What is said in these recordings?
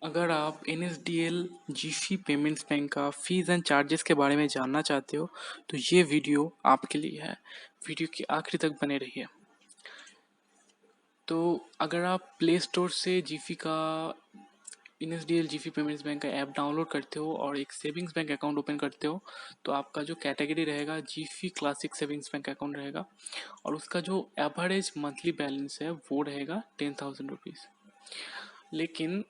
अगर आप NSDL GC payments bank का फीस एंड चार्जेस के बारे में जानना चाहते हो तो ये वीडियो आपके लिए है। वीडियो के आखिरी तक बने रहिए। तो अगर आप प्ले स्टोर से जीफी का NSDL GC पेमेंट्स बैंक का ऐप डाउनलोड करते हो और एक सेविंग्स बैंक अकाउंट ओपन करते हो तो आपका जो कैटेगरी रहेगा GC classic savings bank account रहेगा और उसका जो एवरेज मंथली बैलेंस है वो रहेगा 10,000 रुपीज़। लेकिन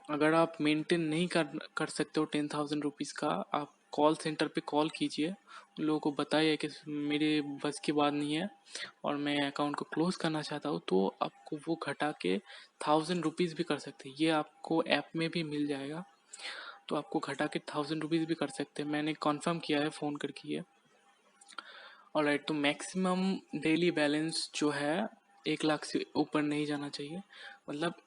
अगर आप मेंटेन नहीं कर सकते हो 10,000 रुपीज़ का, आप कॉल सेंटर पे कॉल कीजिए। उन लोगों को बताइए कि मेरे बस की बात नहीं है और मैं अकाउंट को क्लोज करना चाहता हूँ, तो आपको वो घटा के 1,000 रुपीज़ भी कर सकते हैं। ये आपको ऐप में भी मिल जाएगा, तो आपको घटा के 1,000 रुपीज़ भी कर सकते हैं। मैंने कन्फर्म किया है फ़ोन करके ये। ऑलराइट, तो मैक्सिमम डेली बैलेंस जो है 1 लाख से ऊपर नहीं जाना चाहिए। मतलब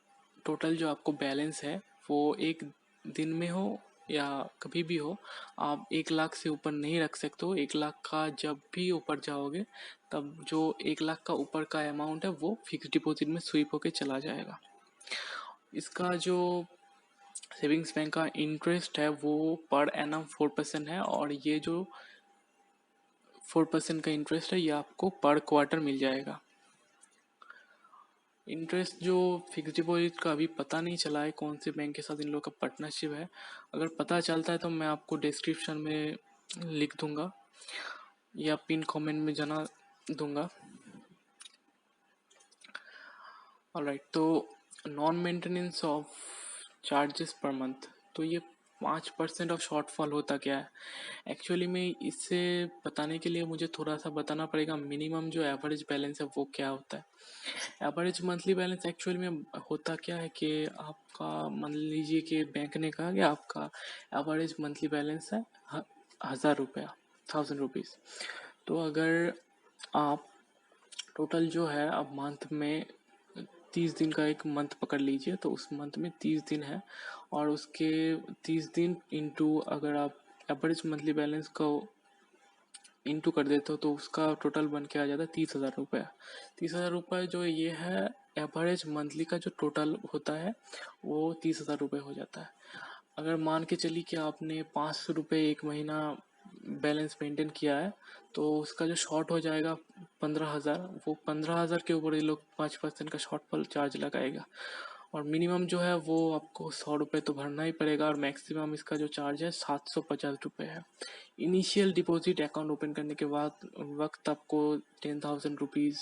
टोटल जो आपको बैलेंस है वो एक दिन में हो या कभी भी हो, आप 1 लाख से ऊपर नहीं रख सकते हो। 1 लाख का जब भी ऊपर जाओगे तब जो 1 लाख का ऊपर का अमाउंट है वो फिक्स डिपॉजिट में स्वीप होके चला जाएगा। इसका जो सेविंग्स बैंक का इंटरेस्ट है वो पर एनम 4% है और ये जो 4% का इंटरेस्ट है ये आपको पर क्वार्टर मिल जाएगा। इंटरेस्ट जो फिक्स डिपॉजिट का अभी पता नहीं चला है कौन से बैंक के साथ इन लोगों का पार्टनरशिप है। अगर पता चलता है तो मैं आपको डिस्क्रिप्शन में लिख दूंगा या पिन कमेंट में जना दूंगा। ऑलराइट, तो non maintenance of charges per month, तो ये 5% ऑफ शॉर्टफॉल होता क्या है एक्चुअली में, इससे बताने के लिए मुझे थोड़ा सा बताना पड़ेगा मिनिमम जो एवरेज बैलेंस है वो क्या होता है। एवरेज मंथली बैलेंस एक्चुअली में होता क्या है कि आपका मान लीजिए कि बैंक ने कहा कि आपका एवरेज मंथली बैलेंस है 1,000 रुपया, 1,000 रुपीज़। तो अगर आप टोटल जो है अब मंथ में 30 दिन का एक मंथ पकड़ लीजिए, तो उस मंथ में 30 दिन है और उसके 30 दिन इंटू अगर आप एवरेज मंथली बैलेंस को इंटू कर देते हो तो उसका टोटल बन के आ जाता है 30,000 रुपये। 30,000 रुपये जो ये है एवरेज मंथली का जो टोटल होता है वो 30,000 रुपये हो जाता है। अगर मान के चलिए कि आपने 500 रुपये एक महीना बैलेंस मेंटेन किया है तो उसका जो शॉर्ट हो जाएगा 15,000, वो 15,000 के ऊपर ये लोग 5% का शॉर्टफॉल चार्ज लगाएगा और मिनिमम जो है वो आपको 100 रुपये तो भरना ही पड़ेगा और मैक्सिमम इसका जो चार्ज है 750 रुपये है। इनिशियल डिपॉजिट अकाउंट ओपन करने के बाद वक्त आपको 10,000 रुपीज़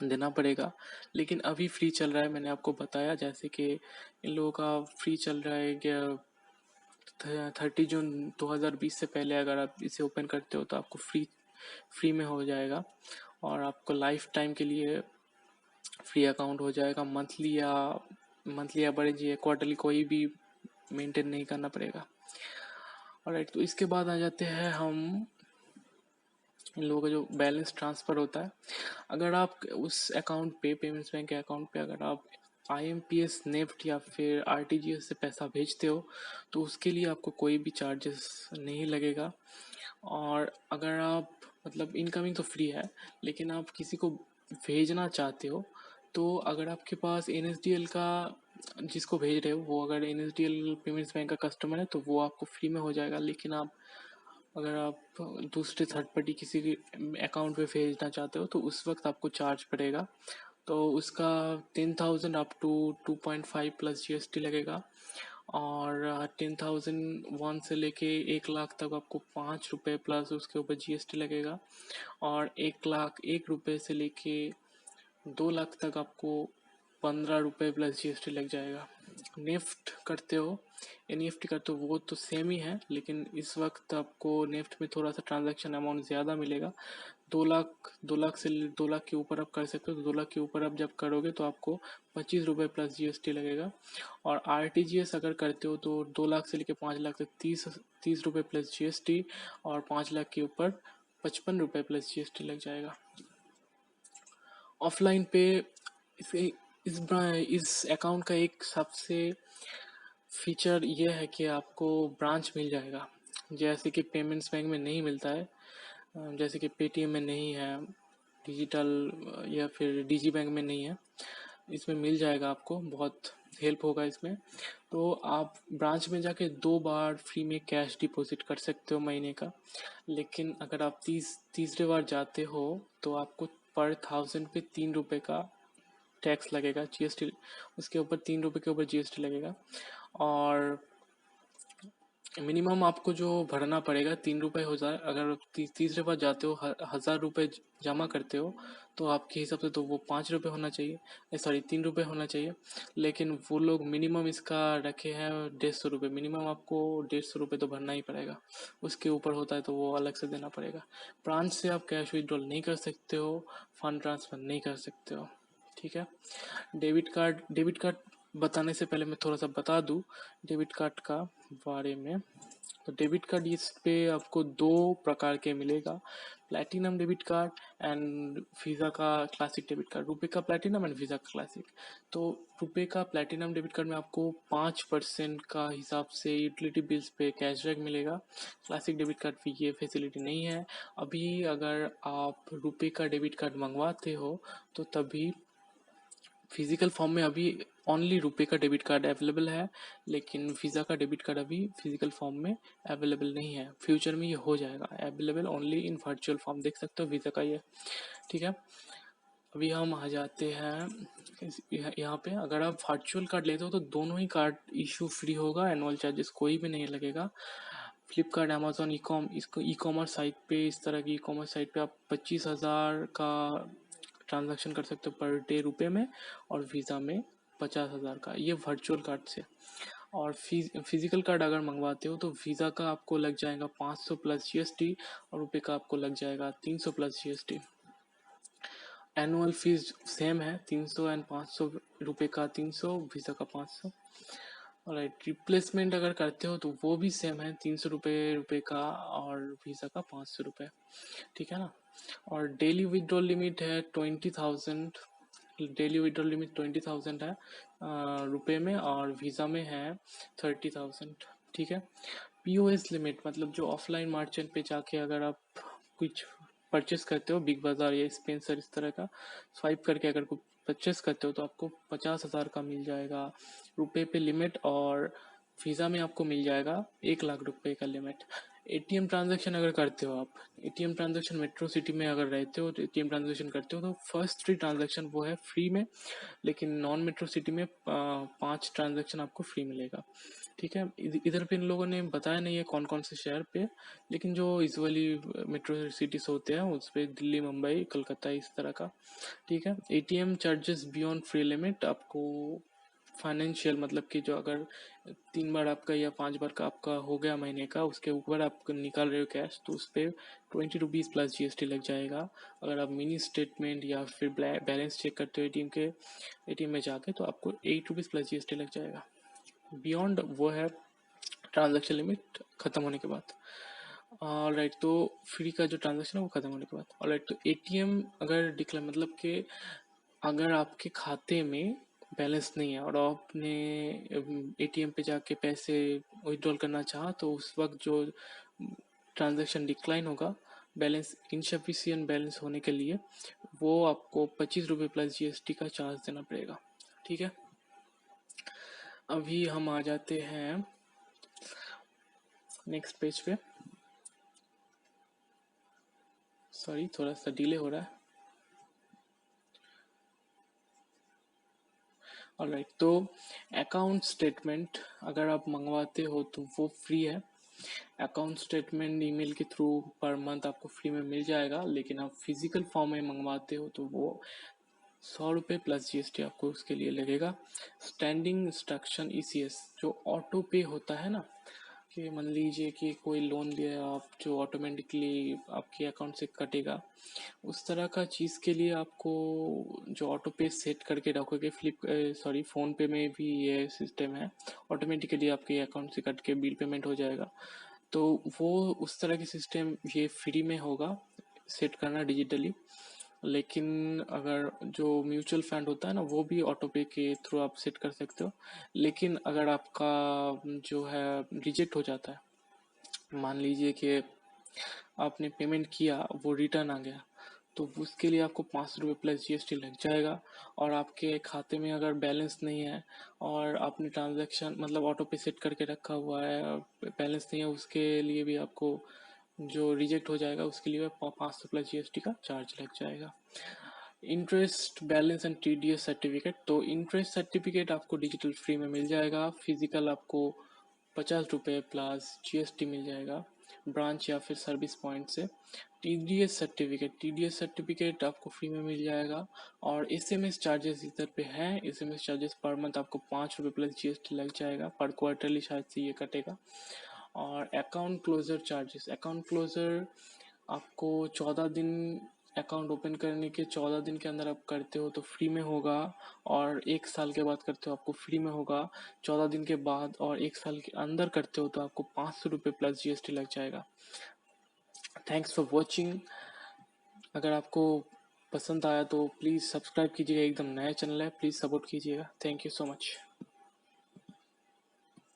देना पड़ेगा, लेकिन अभी फ्री चल रहा है। मैंने आपको बताया जैसे कि इन लोगों का फ्री चल रहा है कि 30 जून 2020 से पहले अगर आप इसे ओपन करते हो तो आपको फ्री में हो जाएगा और आपको लाइफ टाइम के लिए फ्री अकाउंट हो जाएगा। मंथली या बड़े जी क्वार्टरली कोई भी मेंटेन नहीं करना पड़ेगा। ऑलराइट, तो इसके बाद आ जाते हैं हम इन लोगों का जो बैलेंस ट्रांसफ़र होता है। अगर आप उस अकाउंट पे पेमेंट्स बैंक के अकाउंट पे अगर आप IMPS नेफ्ट या फिर RTGS से पैसा भेजते हो तो उसके लिए आपको कोई भी चार्जेस नहीं लगेगा। और अगर आप मतलब इनकमिंग तो फ्री है, लेकिन आप किसी को भेजना चाहते हो तो अगर आपके पास NSDL का जिसको भेज रहे हो वो अगर NSDL पेमेंट्स बैंक का कस्टमर है तो वो आपको फ्री में हो जाएगा। लेकिन अगर आप दूसरे थर्ड पार्टी किसी के अकाउंट पे भेजना चाहते हो तो उस वक्त आपको चार्ज पड़ेगा। तो उसका 10,000 अप टू 2.5 प्लस GST लगेगा और 10,001 से लेके 1 लाख तक आपको 5 रुपये प्लस उसके ऊपर GST लगेगा और 1 लाख 1 रुपये से लेके 2 लाख तक आपको 15 रुपये प्लस GST लग जाएगा। नेफ्ट करते हो NEFT करते हो वो तो सेम ही है, लेकिन इस वक्त आपको नेफ्ट में थोड़ा सा ट्रांजैक्शन अमाउंट ज़्यादा मिलेगा। 2 लाख से 2 लाख के ऊपर आप कर सकते हो, तो 2 लाख के ऊपर आप जब करोगे तो आपको 25 रुपये प्लस GST लगेगा। और RTGS अगर करते हो तो 2 लाख से लेकर 5 लाख तक 30 रुपये प्लस GST और 5 लाख के ऊपर 55 रुपये प्लस GST लग जाएगा। ऑफलाइन पे इस अकाउंट का एक सबसे फीचर ये है कि आपको ब्रांच मिल जाएगा, जैसे कि पेमेंट्स बैंक में नहीं मिलता है। जैसे कि पेटीएम में नहीं है, डिजिटल या फिर डिजी बैंक में नहीं है, इसमें मिल जाएगा आपको बहुत हेल्प होगा इसमें। तो आप ब्रांच में जाके 2 बार फ्री में कैश डिपॉजिट कर सकते हो महीने का। लेकिन अगर आप तीसरे बार जाते हो तो आपको पर 1000 पे 3 रुपये का टैक्स लगेगा, जीएसटी उसके ऊपर, 3 रुपये के ऊपर जीएसटी लगेगा। और मिनिमम आपको जो भरना पड़ेगा 3 रुपये हो जाए। अगर तीसरे बार जाते हो 1000 रुपये जमा करते हो तो आपके हिसाब से तो वो 5 रुपये होना चाहिए, सॉरी 3 रुपये होना चाहिए। लेकिन वो लोग मिनिमम इसका रखे हैं 150 रुपये, मिनिमम आपको 150 रुपये तो भरना ही पड़ेगा। उसके ऊपर होता है तो वो अलग से देना पड़ेगा। ब्रांच से आप कैश विड्रॉल नहीं कर सकते हो, फंड ट्रांसफ़र नहीं कर सकते हो, ठीक है। डेबिट कार्ड बताने से पहले मैं थोड़ा सा बता दूं डेबिट कार्ड का बारे में। तो डेबिट कार्ड इस पे आपको 2 प्रकार के मिलेगा, platinum debit card and visa का क्लासिक डेबिट कार्ड। रुपए का प्लैटिनम एंड वीज़ा का क्लासिक। तो रुपए का प्लैटिनम डेबिट कार्ड में आपको 5% का हिसाब से यूटिलिटी बिल्स पे कैशबैक मिलेगा। क्लासिक डेबिट कार्ड पे ये फैसिलिटी नहीं है अभी। अगर आप रुपए का डेबिट कार्ड मंगवाते हो तो तभी फिजिकल फॉर्म में अभी ओनली रुपए का डेबिट कार्ड अवेलेबल है, लेकिन वीज़ा का डेबिट कार्ड अभी फिजिकल फॉर्म में अवेलेबल नहीं है। फ्यूचर में ये हो जाएगा available only in virtual form, देख सकते हो वीज़ा का ये, ठीक है। अभी हम आ जाते हैं यहाँ पे। अगर आप वर्चुअल कार्ड लेते हो तो दोनों ही कार्ड इशू फ्री होगा, एनुअल चार्जेस कोई भी नहीं लगेगा। Flipkart, Amazon, e commerce site पे, इस तरह की ई कॉमर्स साइट पे आप 25,000 का ट्रांजैक्शन कर सकते हो पर डे रुपए में, और वीज़ा में 50,000 का, ये वर्चुअल कार्ड से। और फिजिकल कार्ड अगर मंगवाते हो तो वीज़ा का आपको लग जाएगा 500 प्लस जीएसटी, और रुपए का आपको लग जाएगा 300 plus GST. Annual fees same है, 300 एंड 500 रुपये का 300, वीज़ा का 500। राइट, रिप्लेसमेंट अगर करते हो तो वो भी सेम है, 300 रुपये का, और वीज़ा का 500 रुपये, ठीक है ना। और डेली विड्रॉल लिमिट है 20,000, डेली विड्रॉल लिमिट 20,000 है रुपए में, और वीज़ा में है 30,000, ठीक है। पीओएस लिमिट मतलब जो ऑफलाइन मार्चेंट पे जाके अगर आप कुछ परचेस करते हो, बिग बाज़ार या स्पेंसर इस तरह का स्वाइप करके अगर कुछ परचेस करते हो तो आपको 50,000 का मिल जाएगा रुपए पे लिमिट, और वीज़ा में आपको मिल जाएगा 1 लाख रुपए का लिमिट। एटीएम ट्रांजैक्शन अगर करते हो आप, एटीएम ट्रांजैक्शन मेट्रो सिटी में अगर रहते हो तो एटीएम ट्रांजैक्शन करते हो तो फर्स्ट 3 ट्रांजैक्शन वो है फ्री में, लेकिन नॉन मेट्रो सिटी में 5 ट्रांजैक्शन आपको फ्री मिलेगा, ठीक है। इधर पे इन लोगों ने बताया नहीं है कौन कौन से शहर पे, लेकिन जो यूजुअली मेट्रो सिटीज होते हैं उस पे दिल्ली, मुंबई, कलकत्ता इस तरह का, ठीक है। ATM charges beyond free limit आपको फाइनेंशियल मतलब कि जो अगर 3 बार आपका या 5 बार का आपका हो गया महीने का, उसके ऊपर आप निकाल रहे हो कैश तो उस पर 20 रुपीज़ प्लस जीएसटी लग जाएगा। अगर आप मिनी स्टेटमेंट या फिर बैलेंस चेक करते हो एटीएम में जाके तो आपको 8 रुपीज़ प्लस जीएसटी लग जाएगा। बियॉन्ड वो है ट्रांजैक्शन लिमिट ख़त्म होने के बाद। ऑलराइट, तो फ्री का जो ट्रांजैक्शन है वो ख़त्म होने के बाद। ऑलराइट, तो एटीएम अगर डिक्लेयर मतलब कि अगर आपके खाते में बैलेंस नहीं है और आपने एटीएम पे जाके पैसे विड्रॉल करना चाहा तो उस वक्त जो ट्रांजैक्शन डिक्लाइन होगा बैलेंस, इनसफिशिएंट बैलेंस होने के लिए, वो आपको 25 रुपये प्लस जीएसटी का चार्ज देना पड़ेगा, ठीक है। अभी हम आ जाते हैं नेक्स्ट पेज पे। सॉरी थोड़ा सा डिले हो रहा है। ऑलराइट, तो अकाउंट स्टेटमेंट अगर आप मंगवाते हो तो वो फ्री है। अकाउंट स्टेटमेंट ईमेल के थ्रू पर मंथ आपको फ्री में मिल जाएगा, लेकिन आप फिजिकल फॉर्म में मंगवाते हो तो वो 100 रुपये प्लस जीएसटी आपको उसके लिए लगेगा। स्टैंडिंग इंस्ट्रक्शन ईसीएस जो ऑटो पे होता है ना, कि मान लीजिए कि कोई लोन लिया आप जो ऑटोमेटिकली आपके अकाउंट से कटेगा, उस तरह का चीज़ के लिए आपको जो ऑटो पे सेट करके रखोगे, फ़ोन पे में भी ये सिस्टम है, ऑटोमेटिकली आपके अकाउंट से कट के बिल पेमेंट हो जाएगा। तो वो उस तरह की सिस्टम ये फ्री में होगा सेट करना डिजिटली। लेकिन अगर जो म्यूचुअल फंड होता है ना वो भी ऑटो पे के थ्रू आप सेट कर सकते हो। लेकिन अगर आपका जो है रिजेक्ट हो जाता है, मान लीजिए कि आपने पेमेंट किया वो रिटर्न आ गया, तो उसके लिए आपको 500 रुपये प्लस जीएसटी लग जाएगा। और आपके खाते में अगर बैलेंस नहीं है और आपने ट्रांजैक्शन मतलब ऑटो पे सेट करके रखा हुआ है और बैलेंस नहीं है, उसके लिए भी आपको जो रिजेक्ट हो जाएगा उसके लिए 500 प्लस जीएसटी का चार्ज लग जाएगा। Interest balance and TDS certificate, तो इंटरेस्ट सर्टिफिकेट आपको डिजिटल फ्री में मिल जाएगा, फिजिकल आपको 50 रुपये प्लस जीएसटी मिल जाएगा ब्रांच या फिर सर्विस पॉइंट से। टीडीएस सर्टिफिकेट आपको फ्री में मिल जाएगा। और एसएमएस चार्जेस इधर पे है, एसएमएस चार्जेस पर मंथ आपको 5 रुपये प्लस जीएसटी लग जाएगा, पर क्वार्टरली शायद से ये कटेगा। और account closure charges, account closure आपको 14 दिन अकाउंट ओपन करने के 14 दिन के अंदर आप करते हो तो फ्री में होगा, और 1 साल के बाद करते हो आपको फ्री में होगा। 14 दिन के बाद और 1 साल के अंदर करते हो तो आपको 500 रुपये प्लस जीएसटी लग जाएगा। Thanks for watching. अगर आपको पसंद आया तो प्लीज़ सब्सक्राइब कीजिएगा, एकदम नया चैनल है, प्लीज़ सपोर्ट कीजिएगा। Thank you so much.